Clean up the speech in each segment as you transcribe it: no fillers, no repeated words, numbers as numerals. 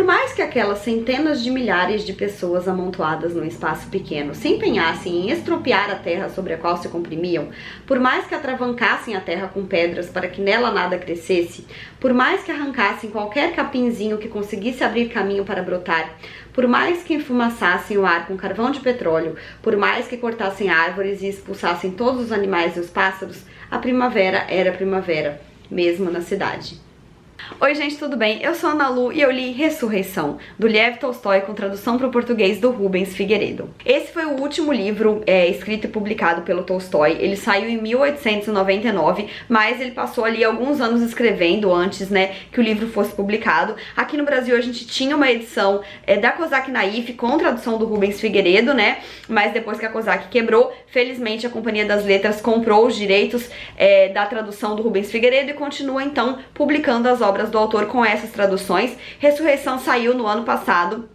Por mais que aquelas centenas de milhares de pessoas amontoadas num espaço pequeno se empenhassem em estropiar a terra sobre a qual se comprimiam, por mais que atravancassem a terra com pedras para que nela nada crescesse, por mais que arrancassem qualquer capinzinho que conseguisse abrir caminho para brotar, por mais que enfumaçassem o ar com carvão de petróleo, por mais que cortassem árvores e expulsassem todos os animais e os pássaros, a primavera era primavera, mesmo na cidade. Oi gente, tudo bem? Eu sou a Ana Lu e eu li Ressurreição, do Lev Tolstói, com tradução para o português do Rubens Figueiredo. Esse foi o último livro escrito e publicado pelo Tolstói. Ele saiu em 1899, mas ele passou ali alguns anos escrevendo antes, né, que o livro fosse publicado. Aqui no Brasil a gente tinha uma edição da Kozak Naif com tradução do Rubens Figueiredo, né, mas depois que a Kozak quebrou, felizmente a Companhia das Letras comprou os direitos da tradução do Rubens Figueiredo e continua então publicando as obras do autor com essas traduções. Ressurreição saiu no ano passado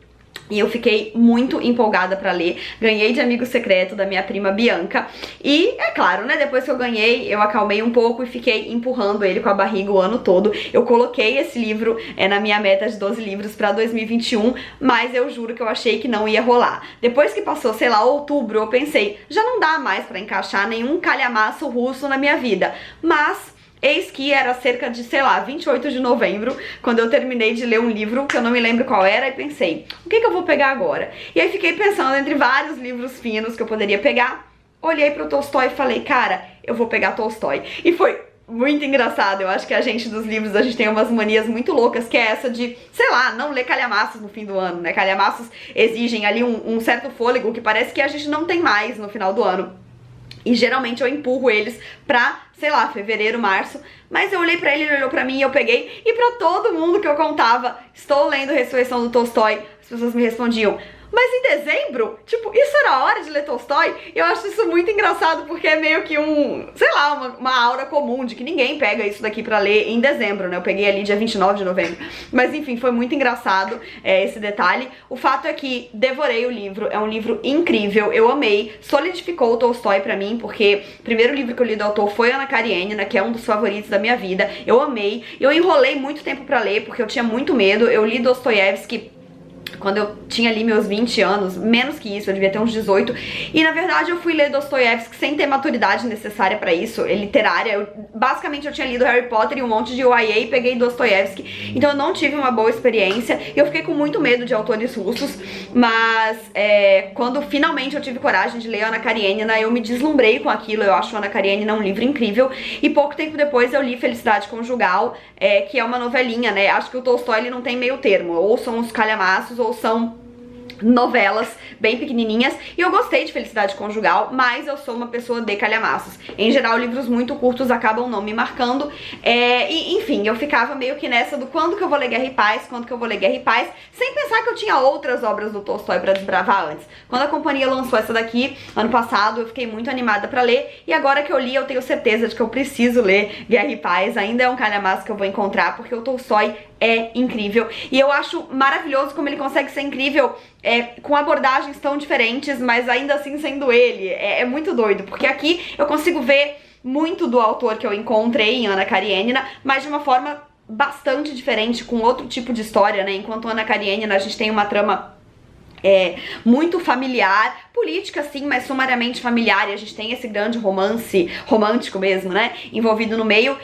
e eu fiquei muito empolgada pra ler. Ganhei de amigo secreto da minha prima Bianca. E, é claro, né, depois que eu ganhei, eu acalmei um pouco e fiquei empurrando ele com a barriga o ano todo. Eu coloquei esse livro na minha meta de 12 livros pra 2021, mas eu juro que eu achei que não ia rolar. Depois que passou, sei lá, outubro, eu pensei, já não dá mais pra encaixar nenhum calhamaço russo na minha vida. Mas eis que era cerca de, sei lá, 28 de novembro, quando eu terminei de ler um livro que eu não me lembro qual era, e pensei, o que eu vou pegar agora? E aí fiquei pensando entre vários livros finos que eu poderia pegar, olhei pro Tolstói e falei, cara, eu vou pegar Tolstói. E foi muito engraçado. Eu acho que a gente dos livros, a gente tem umas manias muito loucas, que é essa de, sei lá, não ler calhamaços no fim do ano, né? Calhamaços exigem ali um certo fôlego que parece que a gente não tem mais no final do ano. E geralmente eu empurro eles pra, sei lá, fevereiro, março. Mas eu olhei pra ele, ele olhou pra mim e eu peguei. E pra todo mundo que eu contava, estou lendo Ressurreição do Tolstói, as pessoas me respondiam, mas em dezembro? Tipo, isso era a hora de ler Tolstói? Eu acho isso muito engraçado, porque é meio que sei lá, uma aura comum de que ninguém pega isso daqui pra ler em dezembro, né? Eu peguei ali dia 29 de novembro. Mas enfim, foi muito engraçado esse detalhe. O fato é que devorei o livro, é um livro incrível, eu amei, solidificou o Tolstói pra mim, porque o primeiro livro que eu li do autor foi Ana Karenina, que é um dos favoritos da minha vida. Eu amei, eu enrolei muito tempo pra ler, porque eu tinha muito medo. Eu li Dostoiévski quando eu tinha ali meus 20 anos, menos que isso, eu devia ter uns 18, e na verdade eu fui ler Dostoiévski sem ter maturidade necessária pra isso, literária. Basicamente eu tinha lido Harry Potter e um monte de YA e peguei Dostoiévski, então eu não tive uma boa experiência, e eu fiquei com muito medo de autores russos, mas quando finalmente eu tive coragem de ler Ana Karenina, eu me deslumbrei com aquilo. Eu acho Ana Karenina um livro incrível, e pouco tempo depois eu li Felicidade Conjugal, que é uma novelinha, né? Acho que o Tolstói ele não tem meio termo, ou são os calhamaços, ou são novelas bem pequenininhas, e eu gostei de Felicidade Conjugal, mas eu sou uma pessoa de calhamaços. Em geral, livros muito curtos acabam não me marcando, e enfim, eu ficava meio que nessa do quando que eu vou ler Guerra e Paz, quando que eu vou ler Guerra e Paz, sem pensar que eu tinha outras obras do Tolstói pra desbravar antes. Quando a companhia lançou essa daqui, ano passado, eu fiquei muito animada pra ler, e agora que eu li, eu tenho certeza de que eu preciso ler Guerra e Paz. Ainda é um calhamaço que eu vou encontrar, porque o Tolstói é incrível, e eu acho maravilhoso como ele consegue ser incrível com abordagens tão diferentes, mas ainda assim sendo ele. É muito doido, porque aqui eu consigo ver muito do autor que eu encontrei em Ana Karenina, mas de uma forma bastante diferente, com outro tipo de história, né? Enquanto Ana Karenina a gente tem uma trama muito familiar, política sim, mas sumariamente familiar, e a gente tem esse grande romance, romântico mesmo, né, envolvido no meio.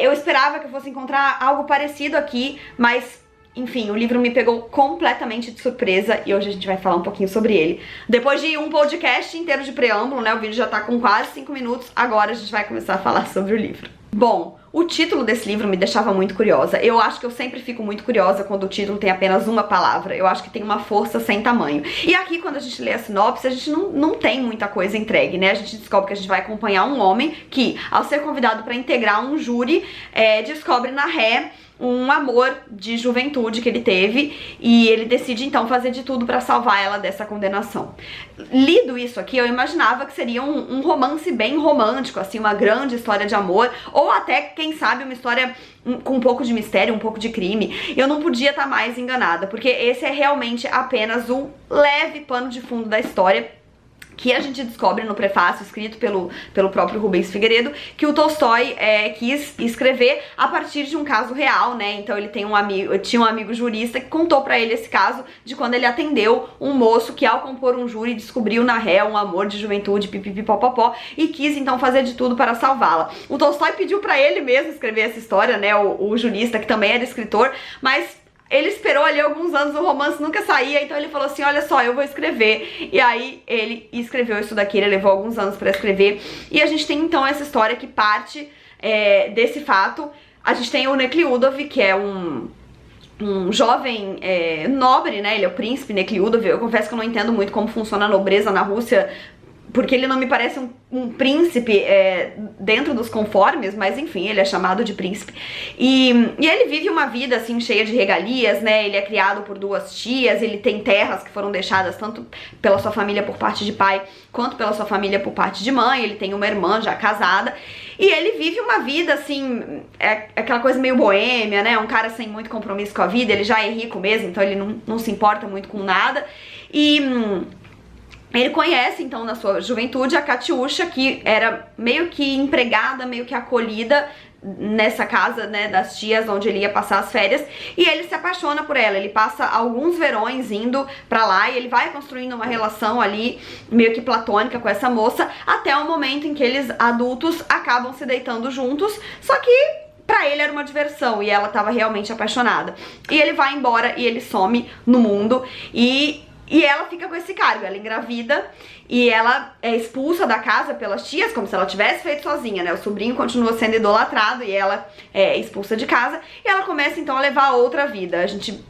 Eu esperava que eu fosse encontrar algo parecido aqui, mas enfim, o livro me pegou completamente de surpresa, e hoje a gente vai falar um pouquinho sobre ele. Depois de um podcast inteiro de preâmbulo, né, o vídeo já tá com quase 5 minutos, agora a gente vai começar a falar sobre o livro. Bom, o título desse livro me deixava muito curiosa. Eu acho que eu sempre fico muito curiosa quando o título tem apenas uma palavra. Eu acho que tem uma força sem tamanho. E aqui, quando a gente lê a sinopse, a gente não tem muita coisa entregue, né? A gente descobre que a gente vai acompanhar um homem que, ao ser convidado para integrar um júri, descobre na ré um amor de juventude que ele teve, e ele decide então fazer de tudo pra salvar ela dessa condenação. Lido isso aqui, eu imaginava que seria um romance bem romântico, assim, uma grande história de amor, ou até, quem sabe, uma história com um pouco de mistério, um pouco de crime. Eu não podia estar mais enganada, porque esse é realmente apenas um leve pano de fundo da história. que a gente descobre no prefácio escrito pelo próprio Rubens Figueiredo, que o Tolstói quis escrever a partir de um caso real, né? Então ele tinha um amigo jurista que contou pra ele esse caso de quando ele atendeu um moço que, ao compor um júri, descobriu na ré um amor de juventude, pipipipopopó, e quis então fazer de tudo para salvá-la. O Tolstói pediu pra ele mesmo escrever essa história, né? O jurista, que também era escritor, mas ele esperou ali alguns anos, o romance nunca saía, então ele falou assim, olha só, eu vou escrever. E aí ele escreveu isso daqui, ele levou alguns anos pra escrever. E a gente tem então essa história que parte desse fato. A gente tem o Nekhlyudov, que é um jovem nobre, né, ele é o príncipe Nekhlyudov. Eu confesso que eu não entendo muito como funciona a nobreza na Rússia, porque ele não me parece um príncipe dentro dos conformes, mas enfim, ele é chamado de príncipe. E ele vive uma vida assim cheia de regalias, né? Ele é criado por duas tias, ele tem terras que foram deixadas tanto pela sua família por parte de pai, quanto pela sua família por parte de mãe. Ele tem uma irmã já casada. E ele vive uma vida assim, aquela coisa meio boêmia, né? Um cara sem muito compromisso com a vida, ele já é rico mesmo, então ele não se importa muito com nada. E ele conhece, então, na sua juventude, a Katyusha, que era meio que empregada, meio que acolhida nessa casa, né, das tias, onde ele ia passar as férias, e ele se apaixona por ela. Ele passa alguns verões indo pra lá e ele vai construindo uma relação ali, meio que platônica com essa moça, até o momento em que eles, adultos, acabam se deitando juntos, só que pra ele era uma diversão e ela tava realmente apaixonada. E ele vai embora e ele some no mundo e ela fica com esse cargo, ela engravida e ela é expulsa da casa pelas tias, como se ela tivesse feito sozinha, né? O sobrinho continua sendo idolatrado e ela é expulsa de casa e ela começa então a levar outra vida. A gente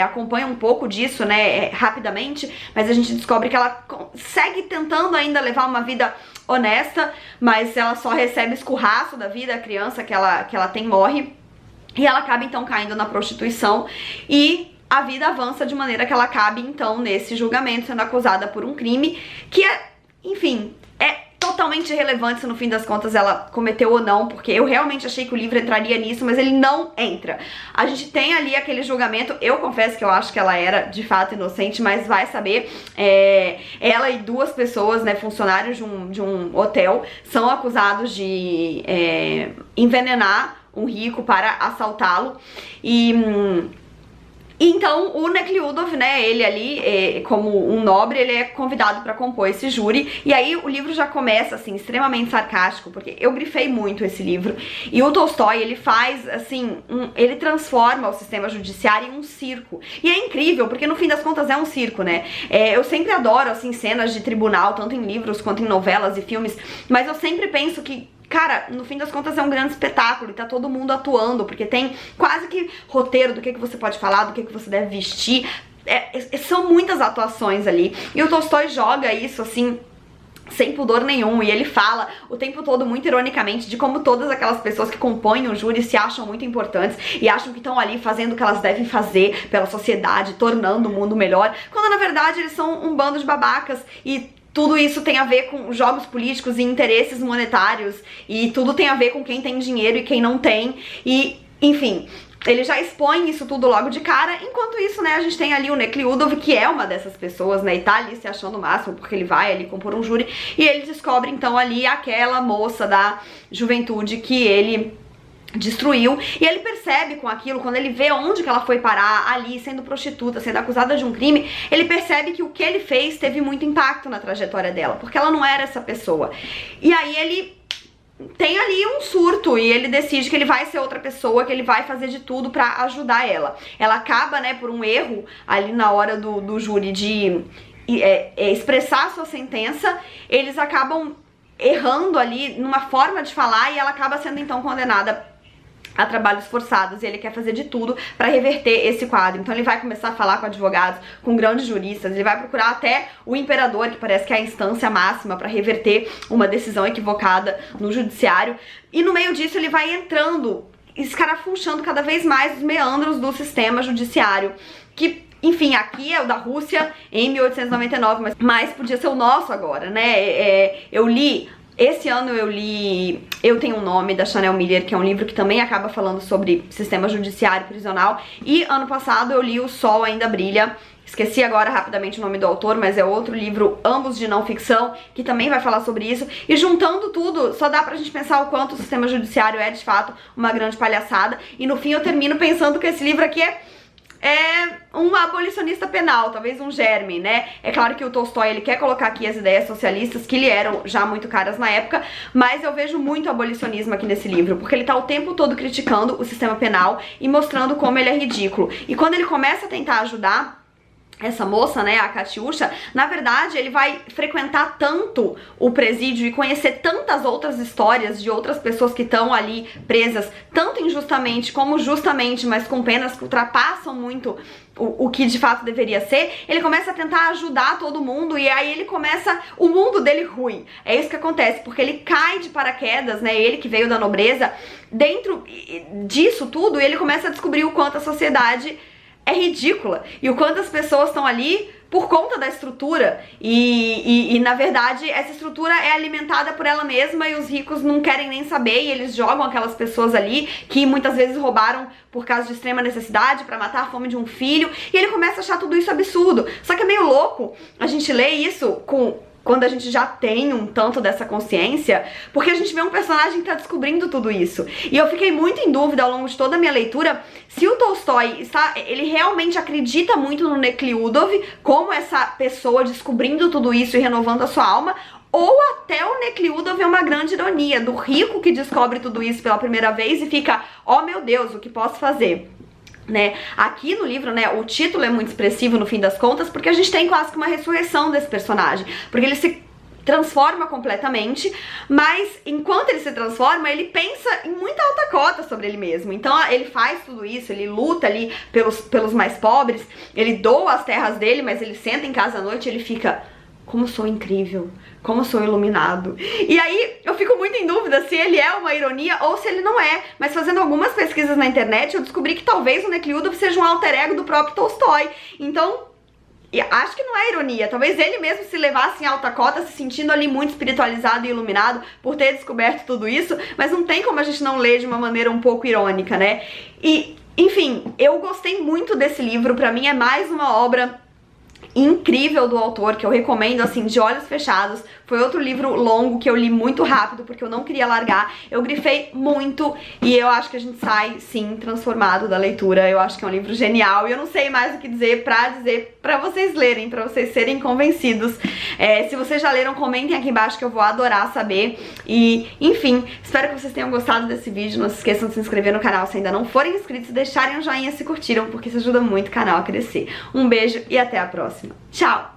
acompanha um pouco disso, né, rapidamente, mas a gente descobre que ela segue tentando ainda levar uma vida honesta, mas ela só recebe escurraço da vida, a criança que ela tem morre e ela acaba então caindo na prostituição e a vida avança de maneira que ela acabe, então, nesse julgamento, sendo acusada por um crime que enfim, é totalmente irrelevante se no fim das contas ela cometeu ou não, porque eu realmente achei que o livro entraria nisso, mas ele não entra. A gente tem ali aquele julgamento, eu confesso que eu acho que ela era de fato inocente, mas vai saber, ela e duas pessoas, né, funcionários de um hotel, são acusados de envenenar um rico para assaltá-lo então o Nekhlyudov, né, ele ali, como um nobre, ele é convidado pra compor esse júri. E aí o livro já começa, assim, extremamente sarcástico, porque eu grifei muito esse livro. E o Tolstói, ele faz, assim, ele transforma o sistema judiciário em um circo. E é incrível, porque no fim das contas é um circo, né? Eu sempre adoro, assim, cenas de tribunal, tanto em livros quanto em novelas e filmes, mas eu sempre penso que, cara, no fim das contas é um grande espetáculo e tá todo mundo atuando, porque tem quase que roteiro do que você pode falar, do que você deve vestir, são muitas atuações ali, e o Tolstói joga isso, assim, sem pudor nenhum, e ele fala o tempo todo muito ironicamente de como todas aquelas pessoas que compõem o júri se acham muito importantes e acham que estão ali fazendo o que elas devem fazer pela sociedade, tornando o mundo melhor, quando na verdade eles são um bando de babacas e tudo isso tem a ver com jogos políticos e interesses monetários, e tudo tem a ver com quem tem dinheiro e quem não tem, e enfim, ele já expõe isso tudo logo de cara. Enquanto isso, né, a gente tem ali o Nekhlyudov, que é uma dessas pessoas, né, e tá ali se achando o máximo, porque ele vai ali compor um júri, e ele descobre então ali aquela moça da juventude que ele destruiu, e ele percebe com aquilo, quando ele vê onde que ela foi parar, ali, sendo prostituta, sendo acusada de um crime, ele percebe que o que ele fez teve muito impacto na trajetória dela, porque ela não era essa pessoa. E aí ele tem ali um surto e ele decide que ele vai ser outra pessoa, que ele vai fazer de tudo pra ajudar ela. Ela acaba, né, por um erro ali na hora do júri de expressar a sua sentença, eles acabam errando ali numa forma de falar e ela acaba sendo então condenada a trabalhos forçados, e ele quer fazer de tudo pra reverter esse quadro. Então ele vai começar a falar com advogados, com grandes juristas, ele vai procurar até o imperador, que parece que é a instância máxima pra reverter uma decisão equivocada no judiciário, e no meio disso ele vai entrando, escarafunchando cada vez mais os meandros do sistema judiciário, que, enfim, aqui é o da Rússia em 1899, mas podia ser o nosso agora, né? Eu li Esse ano eu li Eu Tenho um Nome, da Chanel Miller, que é um livro que também acaba falando sobre sistema judiciário prisional. E ano passado eu li O Sol Ainda Brilha. Esqueci agora rapidamente o nome do autor, mas é outro livro, ambos de não ficção, que também vai falar sobre isso. E juntando tudo, só dá pra gente pensar o quanto o sistema judiciário é, de fato, uma grande palhaçada. E no fim eu termino pensando que esse livro aqui é um abolicionista penal, talvez um germe, né? É claro que o Tolstói, ele quer colocar aqui as ideias socialistas, que lhe eram já muito caras na época, mas eu vejo muito abolicionismo aqui nesse livro, porque ele tá o tempo todo criticando o sistema penal e mostrando como ele é ridículo. E quando ele começa a tentar ajudar essa moça, né, a Katiusha, na verdade ele vai frequentar tanto o presídio e conhecer tantas outras histórias de outras pessoas que estão ali presas, tanto injustamente como justamente, mas com penas que ultrapassam muito o que de fato deveria ser. Ele começa a tentar ajudar todo mundo e aí ele começa o mundo dele ruim. É isso que acontece, porque ele cai de paraquedas, né, ele que veio da nobreza, dentro disso tudo, ele começa a descobrir o quanto a sociedade é ridícula e o quanto as pessoas estão ali por conta da estrutura e na verdade essa estrutura é alimentada por ela mesma e os ricos não querem nem saber e eles jogam aquelas pessoas ali que muitas vezes roubaram por causa de extrema necessidade pra matar a fome de um filho, e ele começa a achar tudo isso absurdo. Só que é meio louco a gente ler isso quando a gente já tem um tanto dessa consciência, porque a gente vê um personagem que tá descobrindo tudo isso. E eu fiquei muito em dúvida ao longo de toda a minha leitura se o Tolstói ele realmente acredita muito no Nekhlyudov como essa pessoa descobrindo tudo isso e renovando a sua alma, ou até o Nekhlyudov é uma grande ironia do rico que descobre tudo isso pela primeira vez e fica, oh meu Deus, o que posso fazer? Né? Aqui no livro, né, o título é muito expressivo no fim das contas, porque a gente tem quase que uma ressurreição desse personagem, porque ele se transforma completamente, mas enquanto ele se transforma, ele pensa em muita alta cota sobre ele mesmo. Então ele faz tudo isso, ele luta ali pelos mais pobres, ele doa as terras dele, mas ele senta em casa à noite e ele fica, como sou incrível, como sou iluminado. E aí eu fico muito em dúvida se ele é uma ironia ou se ele não é. Mas fazendo algumas pesquisas na internet, eu descobri que talvez o Nekhlyudov seja um alter ego do próprio Tolstói. Então, acho que não é ironia. Talvez ele mesmo se levasse em alta cota, se sentindo ali muito espiritualizado e iluminado por ter descoberto tudo isso. Mas não tem como a gente não ler de uma maneira um pouco irônica, né? E, enfim, eu gostei muito desse livro. Pra mim é mais uma obra incrível do autor, que eu recomendo assim de olhos fechados. Foi outro livro longo que eu li muito rápido porque eu não queria largar. Eu grifei muito e eu acho que a gente sai sim transformado da leitura. Eu acho que é um livro genial e eu não sei mais o que dizer pra vocês lerem, pra vocês serem convencidos. Se vocês já leram, comentem aqui embaixo que eu vou adorar saber. E enfim, espero que vocês tenham gostado desse vídeo. Não se esqueçam de se inscrever no canal se ainda não forem inscritos e deixarem um joinha se curtiram, porque isso ajuda muito o canal a crescer. Um beijo e até a próxima. Tchau!